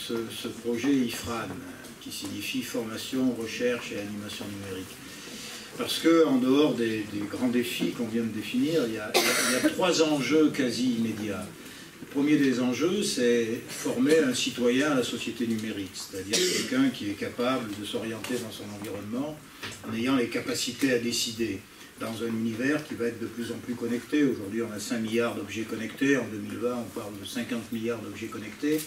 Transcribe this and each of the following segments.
ce projet IFRAN, qui signifie formation, recherche et animation numérique. Parce qu'en dehors des grands défis qu'on vient de définir, il y a 3 enjeux quasi immédiats. Le premier des enjeux, c'est former un citoyen à la société numérique, c'est-à-dire quelqu'un qui est capable de s'orienter dans son environnement en ayant les capacités à décider dans un univers qui va être de plus en plus connecté. Aujourd'hui, on a 5 milliards d'objets connectés. En 2020, on parle de 50 milliards d'objets connectés.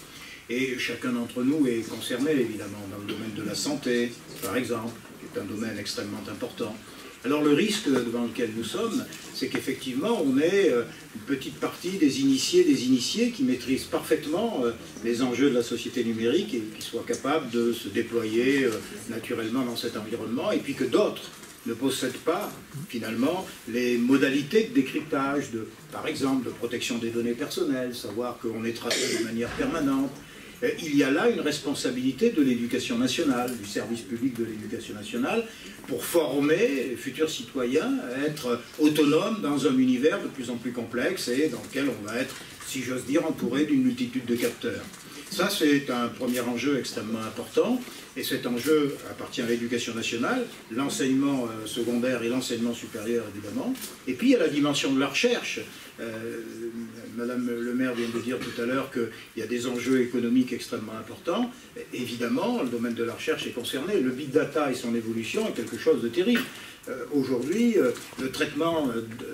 Et chacun d'entre nous est concerné, évidemment, dans le domaine de la santé, par exemple, qui est un domaine extrêmement important. Alors le risque devant lequel nous sommes, c'est qu'effectivement, on est une petite partie des initiés qui maîtrisent parfaitement les enjeux de la société numérique et qui soient capables de se déployer naturellement dans cet environnement, et puis que d'autres ne possèdent pas, finalement, les modalités de décryptage, par exemple, de protection des données personnelles, savoir qu'on est tracé de manière permanente. Il y a là une responsabilité de l'éducation nationale, du service public de l'éducation nationale, pour former les futurs citoyens à être autonomes dans un univers de plus en plus complexe et dans lequel on va être, si j'ose dire, entouré d'une multitude de capteurs. Ça, c'est un premier enjeu extrêmement important, et cet enjeu appartient à l'éducation nationale, l'enseignement secondaire et l'enseignement supérieur, évidemment. Et puis, il y a la dimension de la recherche. Madame le maire vient de dire tout à l'heure qu'il y a des enjeux économiques extrêmement importants. Évidemment, le domaine de la recherche est concerné. Le big data et son évolution est quelque chose de terrible. Aujourd'hui, le traitement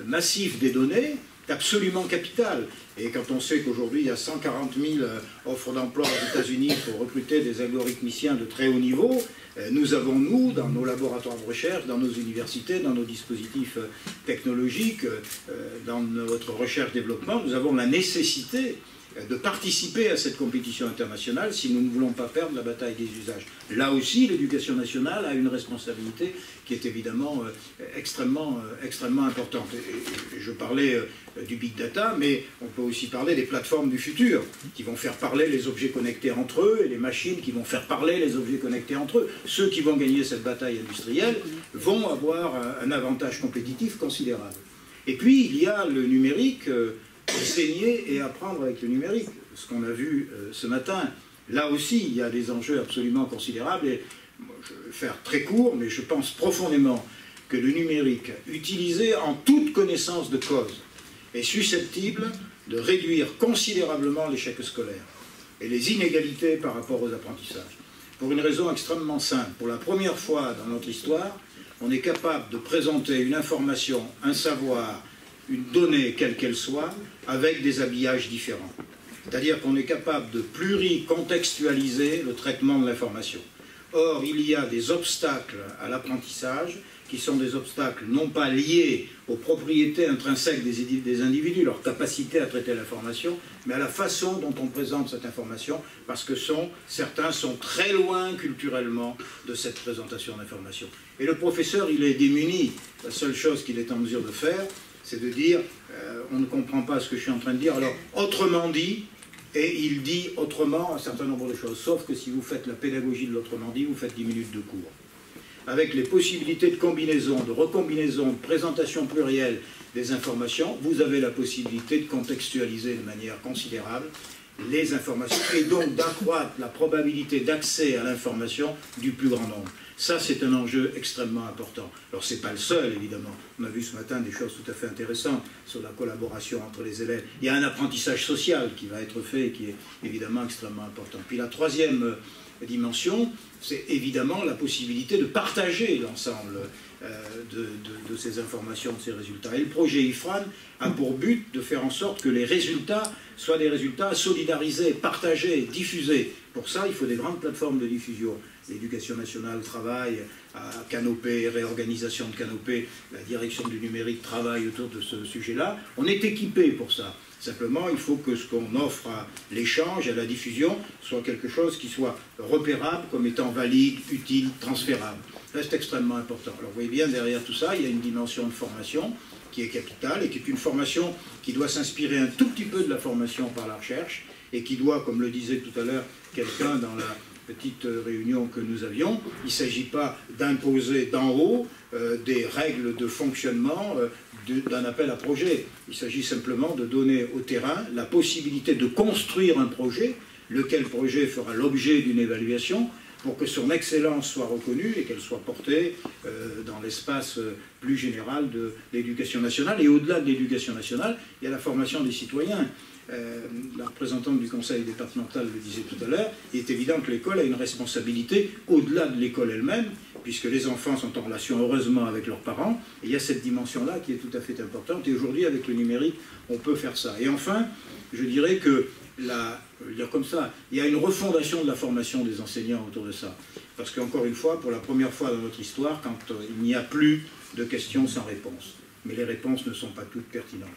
massif des données est absolument capital. Et quand on sait qu'aujourd'hui, il y a 140 000 offres d'emploi aux États-Unis pour recruter des algorithmiciens de très haut niveau, nous avons, nous, dans nos laboratoires de recherche, dans nos universités, dans nos dispositifs technologiques, dans notre recherche-développement, nous avons la nécessité de participer à cette compétition internationale si nous ne voulons pas perdre la bataille des usages. Là aussi, l'éducation nationale a une responsabilité qui est évidemment extrêmement importante. Et je parlais du big data, mais on peut aussi parler des plateformes du futur, qui vont faire parler les objets connectés entre eux, et les machines qui vont faire parler les objets connectés entre eux. Ceux qui vont gagner cette bataille industrielle vont avoir un avantage compétitif considérable. Et puis, il y a le numérique, enseigner et apprendre avec le numérique. Ce qu'on a vu ce matin, là aussi, il y a des enjeux absolument considérables. Et je vais faire très court, mais je pense profondément que le numérique, utilisé en toute connaissance de cause, est susceptible de réduire considérablement l'échec scolaire et les inégalités par rapport aux apprentissages. Pour une raison extrêmement simple. Pour la première fois dans notre histoire, on est capable de présenter une information, un savoir, une donnée, quelle qu'elle soit, avec des habillages différents. C'est-à-dire qu'on est capable de pluricontextualiser le traitement de l'information. Or, il y a des obstacles à l'apprentissage qui sont des obstacles non pas liés aux propriétés intrinsèques des individus, leur capacité à traiter l'information, mais à la façon dont on présente cette information, parce que certains sont très loin culturellement de cette présentation d'information. Et le professeur, il est démuni. La seule chose qu'il est en mesure de faire, c'est de dire on ne comprend pas ce que je suis en train de dire, alors autrement dit, et il dit autrement un certain nombre de choses, sauf que si vous faites la pédagogie de l'autrement dit, vous faites 10 minutes de cours. Avec les possibilités de combinaison, de recombinaison, de présentation plurielle des informations, vous avez la possibilité de contextualiser de manière considérable les informations et donc d'accroître la probabilité d'accès à l'information du plus grand nombre. Ça, c'est un enjeu extrêmement important. Alors, ce n'est pas le seul, évidemment. On a vu ce matin des choses tout à fait intéressantes sur la collaboration entre les élèves. Il y a un apprentissage social qui va être fait et qui est évidemment extrêmement important. Puis la troisième dimension, c'est évidemment la possibilité de partager l'ensemble de ces informations, de ces résultats. Et le projet IFRAN a pour but de faire en sorte que les résultats soient des résultats solidarisés, partagés, diffusés. Pour ça, il faut des grandes plateformes de diffusion. L'éducation nationale travaille à Canopé, réorganisation de Canopé, la direction du numérique travaille autour de ce sujet-là. On est équipé pour ça. Simplement, il faut que ce qu'on offre à l'échange, à la diffusion, soit quelque chose qui soit repérable comme étant valide, utile, transférable. C'est extrêmement important. Alors vous voyez bien, derrière tout ça, il y a une dimension de formation qui est capitale et qui est une formation qui doit s'inspirer un tout petit peu de la formation par la recherche et qui doit, comme le disait tout à l'heure quelqu'un dans la petite réunion que nous avions, il ne s'agit pas d'imposer d'en haut des règles de fonctionnement d'un appel à projet. Il s'agit simplement de donner au terrain la possibilité de construire un projet lequel projet fera l'objet d'une évaluation, pour que son excellence soit reconnue et qu'elle soit portée dans l'espace plus général de l'éducation nationale. Et au-delà de l'éducation nationale, il y a la formation des citoyens. La représentante du conseil départemental le disait tout à l'heure, il est évident que l'école a une responsabilité au-delà de l'école elle-même, puisque les enfants sont en relation heureusement avec leurs parents, et il y a cette dimension-là qui est tout à fait importante, et aujourd'hui avec le numérique, on peut faire ça. Et enfin, je dirais que je veux dire comme ça, il y a une refondation de la formation des enseignants autour de ça. Parce qu'encore une fois, pour la première fois dans notre histoire, quand il n'y a plus de questions sans réponse. Mais les réponses ne sont pas toutes pertinentes.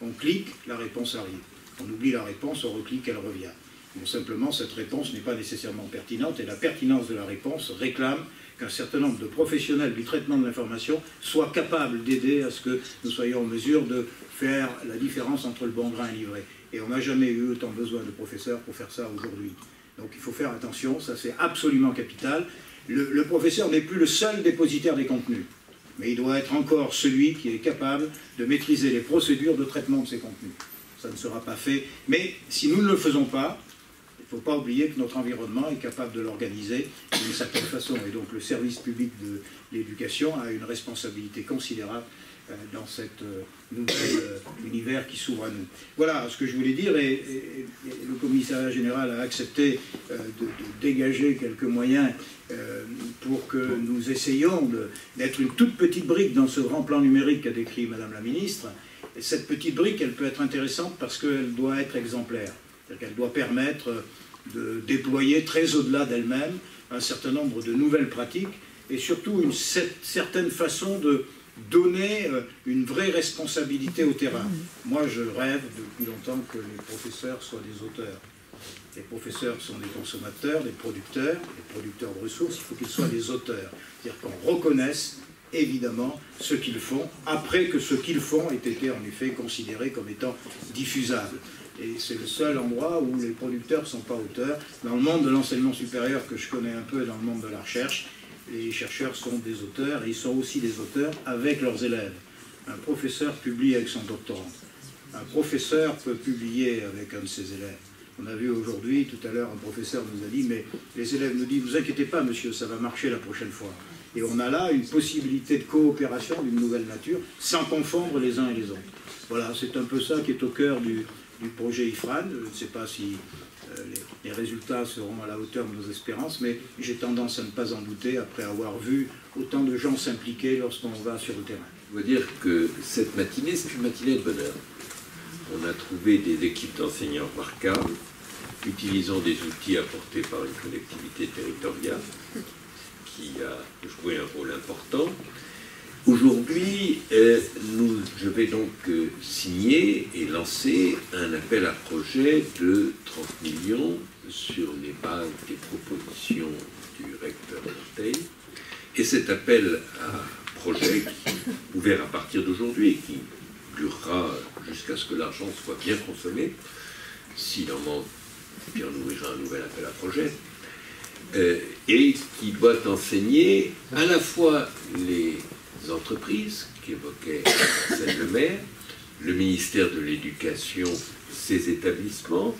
On clique, la réponse arrive. On oublie la réponse, on reclique, elle revient. Donc simplement, cette réponse n'est pas nécessairement pertinente, et la pertinence de la réponse réclame qu'un certain nombre de professionnels du traitement de l'information soient capables d'aider à ce que nous soyons en mesure de faire la différence entre le bon grain et l'ivraie. Et on n'a jamais eu autant besoin de professeurs pour faire ça aujourd'hui. Donc il faut faire attention, ça c'est absolument capital. Le professeur n'est plus le seul dépositaire des contenus, mais il doit être encore celui qui est capable de maîtriser les procédures de traitement de ces contenus. Ça ne sera pas fait, mais si nous ne le faisons pas, il ne faut pas oublier que notre environnement est capable de l'organiser d'une certaine façon. Et donc le service public de l'éducation a une responsabilité considérable dans cet nouvel univers qui s'ouvre à nous. Voilà ce que je voulais dire, et le commissariat général a accepté de dégager quelques moyens pour que nous essayions d'être une toute petite brique dans ce grand plan numérique qu'a décrit Madame la Ministre. Et cette petite brique, elle peut être intéressante parce qu'elle doit être exemplaire. C'est-à-dire qu'elle doit permettre de déployer très au-delà d'elle-même un certain nombre de nouvelles pratiques et surtout une certaine façon de donner une vraie responsabilité au terrain. Moi, je rêve depuis longtemps que les professeurs soient des auteurs. Les professeurs sont des consommateurs, des producteurs de ressources, il faut qu'ils soient des auteurs. C'est-à-dire qu'on reconnaisse évidemment ce qu'ils font, après que ce qu'ils font ait été en effet considéré comme étant diffusable. Et c'est le seul endroit où les producteurs ne sont pas auteurs. Dans le monde de l'enseignement supérieur que je connais un peu, et dans le monde de la recherche, les chercheurs sont des auteurs, et ils sont aussi des auteurs avec leurs élèves. Un professeur publie avec son doctorant. Un professeur peut publier avec un de ses élèves. On a vu aujourd'hui, tout à l'heure, un professeur nous a dit, mais les élèves nous disent, ne vous inquiétez pas monsieur, ça va marcher la prochaine fois. Et on a là une possibilité de coopération d'une nouvelle nature, sans confondre les uns et les autres. Voilà, c'est un peu ça qui est au cœur du projet IFRAN. Je ne sais pas si les résultats seront à la hauteur de nos espérances, mais j'ai tendance à ne pas en douter après avoir vu autant de gens s'impliquer lorsqu'on va sur le terrain. Je veux dire que cette matinée, c'est une matinée de bonheur. On a trouvé des équipes d'enseignants remarquables, utilisant des outils apportés par une collectivité territoriale qui a joué un rôle important. Aujourd'hui, je vais donc signer et lancer un appel à projet de 30 millions sur les bases des propositions du recteur Martel. Et cet appel à projet, ouvert à partir d'aujourd'hui, qui durera jusqu'à ce que l'argent soit bien consommé, s'il en manque, puis on ouvrira un nouvel appel à projet, et qui doit enseigner à la fois les entreprises qu'évoquait Marcel Lemaire, le ministère de l'Éducation, ses établissements,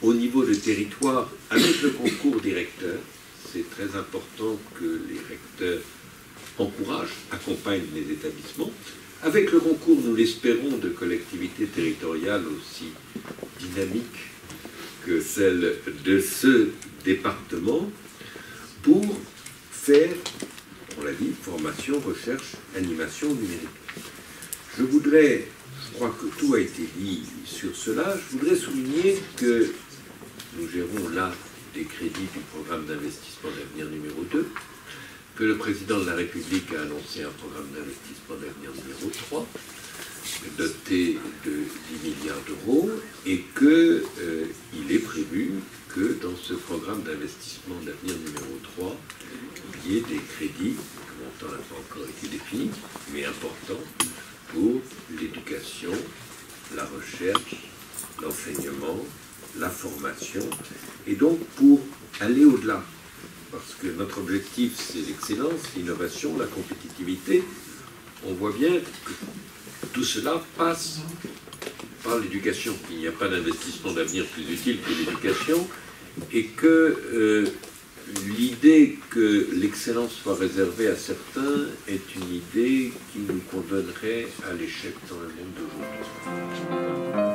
au niveau de territoire, avec le concours des recteurs. C'est très important que les recteurs encouragent, accompagnent les établissements, avec le concours, nous l'espérons, de collectivités territoriales aussi dynamiques que celle de ce département, pour faire, on l'a dit, formation, recherche, animation numérique. Je crois que tout a été dit sur cela, je voudrais souligner que nous gérons là des crédits du programme d'investissement d'avenir numéro 2, que le président de la République a annoncé un programme d'investissement d'avenir numéro 3, doté de 10 milliards d'euros, et qu'il est prévu que dans ce programme d'investissement d'avenir numéro 3, il y ait des crédits, le montant n'a pas encore été défini, mais importants, pour l'éducation, la recherche, l'enseignement, la formation, et donc pour aller au-delà. Parce que notre objectif, c'est l'excellence, l'innovation, la compétitivité. On voit bien que tout cela passe par l'éducation. Il n'y a pas d'investissement d'avenir plus utile que l'éducation. et que l'idée que l'excellence soit réservée à certains est une idée qui nous condamnerait à l'échec dans le monde d'aujourd'hui.